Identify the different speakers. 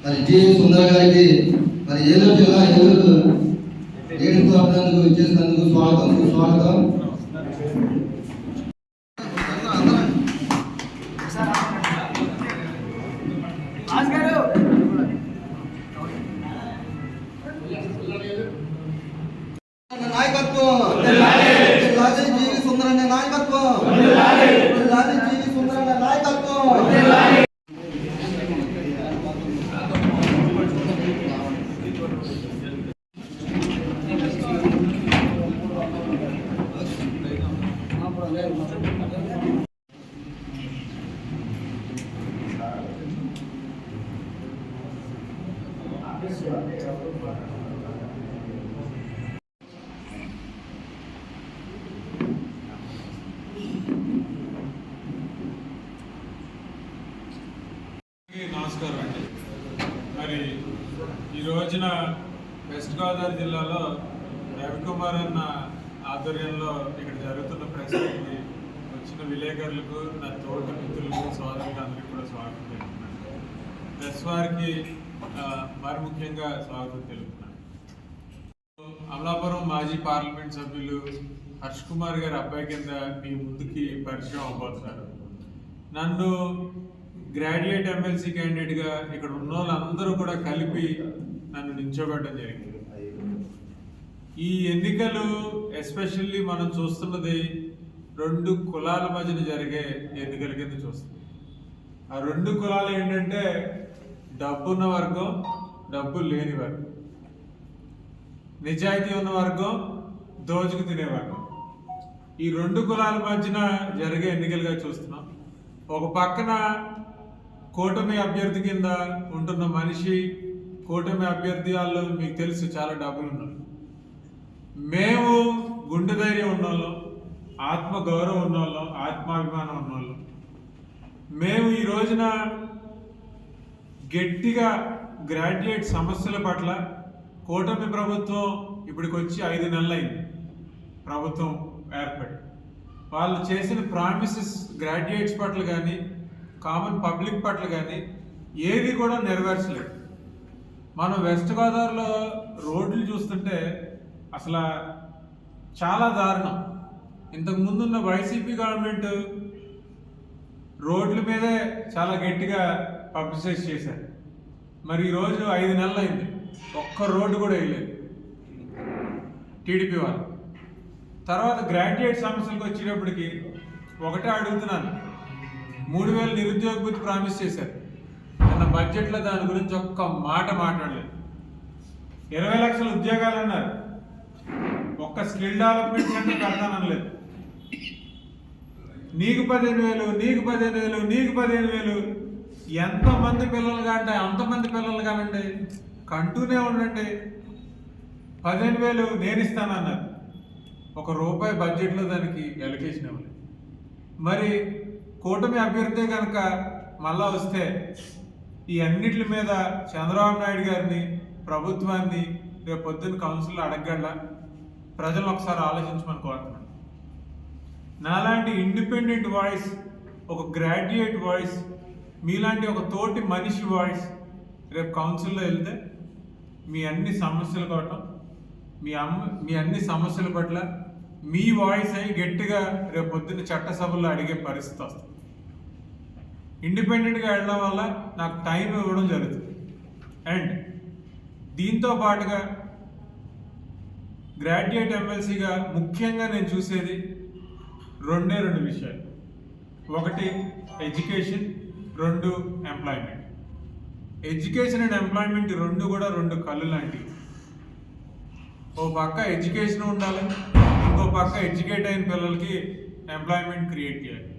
Speaker 1: మరి జీవి సుందర గారికి మరి ఏలూరు జిల్లా ఏలూరు ఏడు స్థాపనందుకు ఇచ్చేసినందుకు స్వాగతం. నాయకత్వం జీవి సుందరన్న నాయకత్వం, జీవి సుందరన్న నాయకత్వం.
Speaker 2: నమస్కారం అండి. మరి ఈ రోజున వెస్ట్ గోదావరి జిల్లాలో రవికుమార్ అన్న ఆధ్వర్యంలో ఇక్కడ జరుగుతున్న ప్రశ్నకి వచ్చిన విలేకరులకు, నా తోటి మిత్రులకు, సోదరులకు అందరికీ కూడా స్వాగతం తెలుపుతున్నాను. ప్రెస్ వారికి మరి ముఖ్యంగా స్వాగతం తెలుపుతున్నాను. అమలాపురం మాజీ పార్లమెంట్ సభ్యులు హర్ష్ కుమార్ గారి అబ్బాయి కింద మీ ముందుకి పరిచయం అవబోతున్నారు. నన్ను గ్రాడ్యుయేట్ ఎమ్మెల్సీ క్యాండిడేట్గా ఇక్కడ ఉన్న వాళ్ళందరూ కూడా కలిపి నన్ను నిల్చోబెట్టడం జరిగింది. ఈ ఎన్నికలు ఎస్పెషల్లీ మనం చూస్తున్నది రెండు కులాల మధ్యన జరిగే ఎన్నికల కింద చూస్తుంది. ఆ రెండు కులాలు ఏంటంటే డబ్బున్న వర్గం, డబ్బు లేని వర్గం, నిజాయితీ ఉన్న వర్గం, దోచుకు తినే వర్గం. ఈ రెండు కులాల మధ్యన జరిగే ఎన్నికలుగా చూస్తున్నాం. ఒక పక్కన కూటమి అభ్యర్థి కింద ఉంటున్న మనిషి, కూటమి అభ్యర్థి వాళ్ళు మీకు తెలుసు చాలా డబ్బులు ఉన్నారు. మేము గుండె ధైర్యం ఉన్నోళ్ళం, ఆత్మ గౌరవం ఉన్నోళ్ళం, ఆత్మాభిమానం ఉన్నోళ్ళం. మేము ఈ రోజున గట్టిగా గ్రాడ్యుయేట్ సమస్యల పట్ల కూటమి ప్రభుత్వం ఇప్పటికి వచ్చి 5 నెలలైంది ప్రభుత్వం ఏర్పడి. వాళ్ళు చేసిన ప్రామిసెస్ గ్రాడ్యుయేట్స్ పట్ల కానీ, కామన్ పబ్లిక్ పట్ల కానీ ఏది కూడా నెరవేర్చలేదు. మనం వెస్ట్ గోదావరిలో రోడ్లు చూస్తుంటే అసలు చాలా దారుణం. ఇంతకు ముందున్న వైసీపీ గవర్నమెంట్ రోడ్ల మీదే చాలా గట్టిగా పబ్లిసైజ్ చేశారు. మరి ఈరోజు 5 నెలలైంది, ఒక్క రోడ్డు కూడా వేయలేదు టీడీపీ వాళ్ళు. తర్వాత గ్రాడ్యుయేట్ సమస్యలకు వచ్చేటప్పటికి ఒకటే అడుగుతున్నాను, 3000 నిరుద్యోగ భృతి ప్రామిస్ చేశారు. నిన్న బడ్జెట్లో దాని గురించి ఒక్క మాట మాట్లాడలేదు. 20 లక్షల ఉద్యోగాలు అన్నారు, ఒక్క స్కిల్ డెవలప్మెంట్ సెంటర్ పెడతానలేదు. నీకు 15,000, నీకు 15,000, నీకు 15,000. ఎంతమంది పిల్లలు కంటే అంతమంది పిల్లలు కానండి, కంటూనే ఉండండి. 15,000 నేను ఇస్తానన్నారు, ₹1 బడ్జెట్లో దానికి ఎలకేషన్ ఇవ్వలేదు. మరి కూటమి అభ్యర్థి కనుక మళ్ళా వస్తే ఈ అన్నిటి మీద చంద్రబాబు నాయుడు గారిని, ప్రభుత్వాన్ని రేపు పొద్దున్న కౌన్సిల్లో అడగగల ప్రజలు ఒకసారి ఆలోచించమని కోరుతున్నాను. నాలాంటి ఇండిపెండెంట్ వాయిస్, ఒక గ్రాడ్యుయేట్ వాయిస్, మీలాంటి ఒక తోటి మనిషి వాయిస్ రేపు కౌన్సిల్లో వెళ్తే మీ అన్ని సమస్యలు కోవటం, మీ అన్ని సమస్యల పట్ల మీ వాయిస్ అయి గట్టిగా రేపు పొద్దున్న చట్టసభల్లో అడిగే పరిస్థితి వస్తుంది. ఇండిపెండెంట్గా వెళ్ళడం వల్ల నాకు టైం ఇవ్వడం జరుగుతుంది. అండ్ దీంతో పాటుగా గ్రాడ్యుయేట్ ఎమ్మెల్సీగా ముఖ్యంగా నేను చూసేది రెండే 2 విషయాలు. ఒకటి education, 2 employment. Education and employment రెండు కూడా 2 కళ్ళు లాంటివి. ఓ పక్క ఎడ్యుకేషన్ ఉండాలి, ఇంకో పక్క ఎడ్యుకేట్ అయిన పిల్లలకి ఎంప్లాయ్మెంట్ క్రియేట్ చేయాలి.